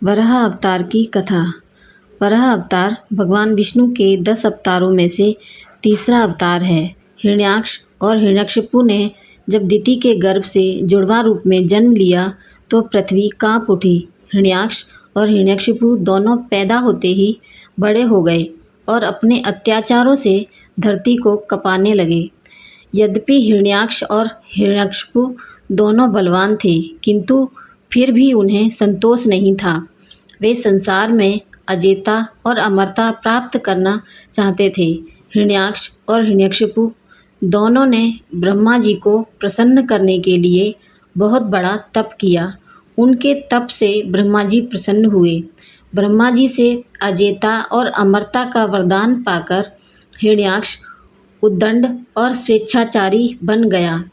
वराह अवतार की कथा। वराह अवतार भगवान विष्णु के 10 अवतारों में से तीसरा अवतार है। हिरण्याक्ष और हिरण्यकशिपु ने जब दिति के गर्भ से जुड़वा रूप में जन्म लिया तो पृथ्वी कांप उठी। हिरण्याक्ष और हिरण्यकशिपु दोनों पैदा होते ही बड़े हो गए और अपने अत्याचारों से धरती को कपाने लगे। यद्यपि हिरण्याक्ष और हिरण्यकशिपु दोनों बलवान थे, किंतु फिर भी उन्हें संतोष नहीं था। वे संसार में अजेयता और अमरता प्राप्त करना चाहते थे। हिरण्याक्ष और हिरण्यकशिपु दोनों ने ब्रह्मा जी को प्रसन्न करने के लिए बहुत बड़ा तप किया। उनके तप से ब्रह्मा जी प्रसन्न हुए। ब्रह्मा जी से अजेयता और अमरता का वरदान पाकर हिरण्याक्ष उद्दंड और स्वेच्छाचारी बन गया।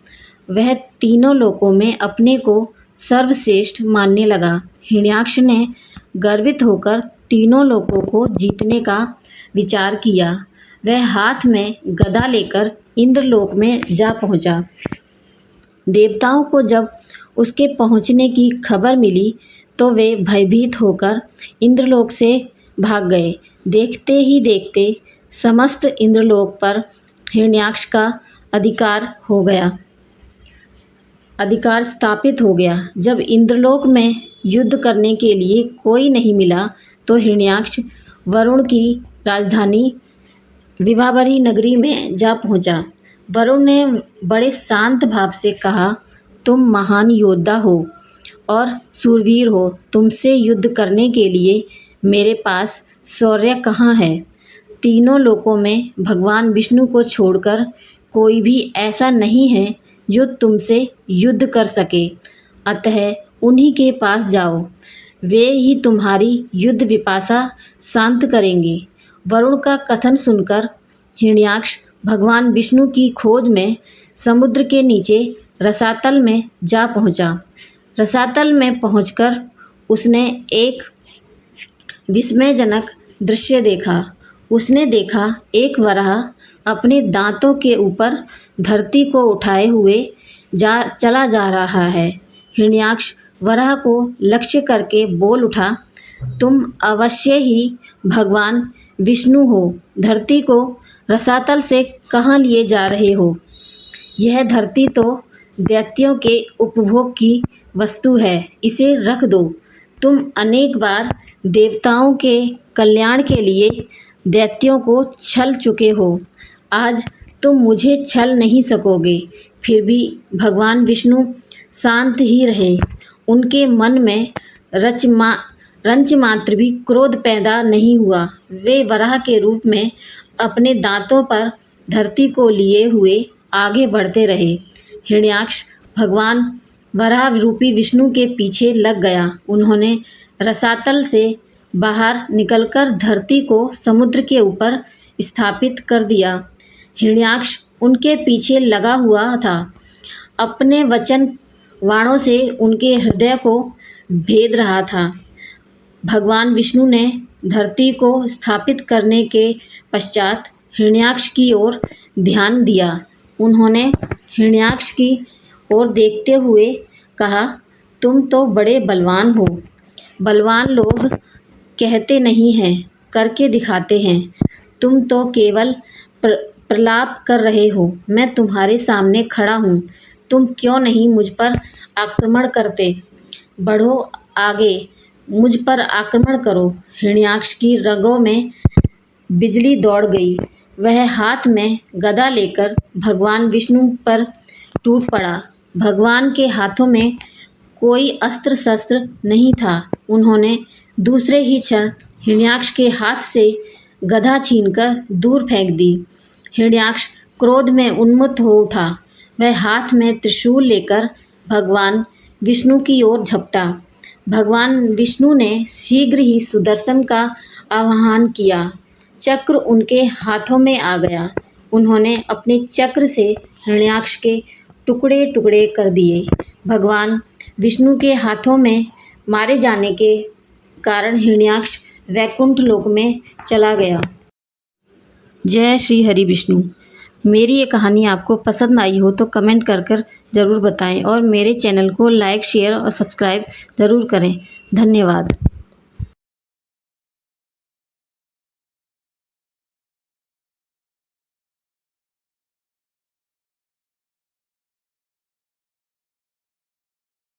वह तीनों लोकों में अपने को सर्वश्रेष्ठ मानने लगा। हिरण्याक्ष ने गर्वित होकर तीनों लोकों को जीतने का विचार किया। वह हाथ में गदा लेकर इंद्रलोक में जा पहुंचा। देवताओं को जब उसके पहुंचने की खबर मिली तो वे भयभीत होकर इंद्रलोक से भाग गए। देखते ही देखते समस्त इंद्रलोक पर हिरण्याक्ष का अधिकार स्थापित हो गया। जब इंद्रलोक में युद्ध करने के लिए कोई नहीं मिला तो हिरण्याक्ष वरुण की राजधानी विभावरी नगरी में जा पहुंचा। वरुण ने बड़े शांत भाव से कहा, तुम महान योद्धा हो और सूरवीर हो। तुमसे युद्ध करने के लिए मेरे पास शौर्य कहाँ है? तीनों लोकों में भगवान विष्णु को छोड़कर कोई भी ऐसा नहीं है जो तुमसे युद्ध कर सके। अतः उन्हीं के पास जाओ, वे ही तुम्हारी युद्ध विपाशा शांत करेंगे। वरुण का कथन सुनकर हिरण्याक्ष भगवान विष्णु की खोज में समुद्र के नीचे रसातल में जा पहुंचा। रसातल में पहुंचकर उसने एक विस्मयजनक दृश्य देखा। उसने देखा एक वराह अपने दांतों के ऊपर धरती को उठाए हुए चला जा रहा है। हिरण्याक्ष वराह को लक्ष्य करके बोल उठा, तुम अवश्य ही भगवान विष्णु हो। धरती को रसातल से कहाँ लिए जा रहे हो? यह धरती तो दैत्यों के उपभोग की वस्तु है, इसे रख दो। तुम अनेक बार देवताओं के कल्याण के लिए दैत्यों को छल चुके हो, आज तुम मुझे छल नहीं सकोगे। फिर भी भगवान विष्णु शांत ही रहे। उनके मन में रंच मात्र भी क्रोध पैदा नहीं हुआ। वे वराह के रूप में अपने दांतों पर धरती को लिए हुए आगे बढ़ते रहे। हिरण्याक्ष भगवान वराह रूपी विष्णु के पीछे लग गया। उन्होंने रसातल से बाहर निकलकर धरती को समुद्र के ऊपर स्थापित कर दिया। हिरण्याक्ष उनके पीछे लगा हुआ था। अपने वचन वाणों से उनके हृदय को भेद रहा था। भगवान विष्णु ने धरती को स्थापित करने के पश्चात हिरण्याक्ष की ओर ध्यान दिया। उन्होंने हिरण्याक्ष की ओर देखते हुए कहा, तुम तो बड़े बलवान हो। बलवान लोग कहते नहीं हैं, करके दिखाते हैं। तुम तो केवल प्रलाप कर रहे हो। मैं तुम्हारे सामने खड़ा हूँ, तुम क्यों नहीं मुझ पर आक्रमण करते? बढ़ो आगे, मुझ पर आक्रमण करो। हिरण्याक्ष की रगों में बिजली दौड़ गई। वह हाथ में गदा लेकर भगवान विष्णु पर टूट पड़ा। भगवान के हाथों में कोई अस्त्र शस्त्र नहीं था। उन्होंने दूसरे ही क्षण हिरण्याक्ष के हाथ से गदा छीनकर दूर फेंक दी। हिरण्याक्ष क्रोध में उन्मत्त हो उठा। वह हाथ में त्रिशूल लेकर भगवान विष्णु की ओर झपटा। भगवान विष्णु ने शीघ्र ही सुदर्शन का आह्वान किया। चक्र उनके हाथों में आ गया। उन्होंने अपने चक्र से हिरण्याक्ष के टुकड़े टुकड़े कर दिए। भगवान विष्णु के हाथों में मारे जाने के कारण हिरण्याक्ष वैकुंठ लोक में चला गया। जय श्री हरि विष्णु। मेरी ये कहानी आपको पसंद आई हो तो कमेंट कर ज़रूर बताएं और मेरे चैनल को लाइक, शेयर और सब्सक्राइब ज़रूर करें। धन्यवाद।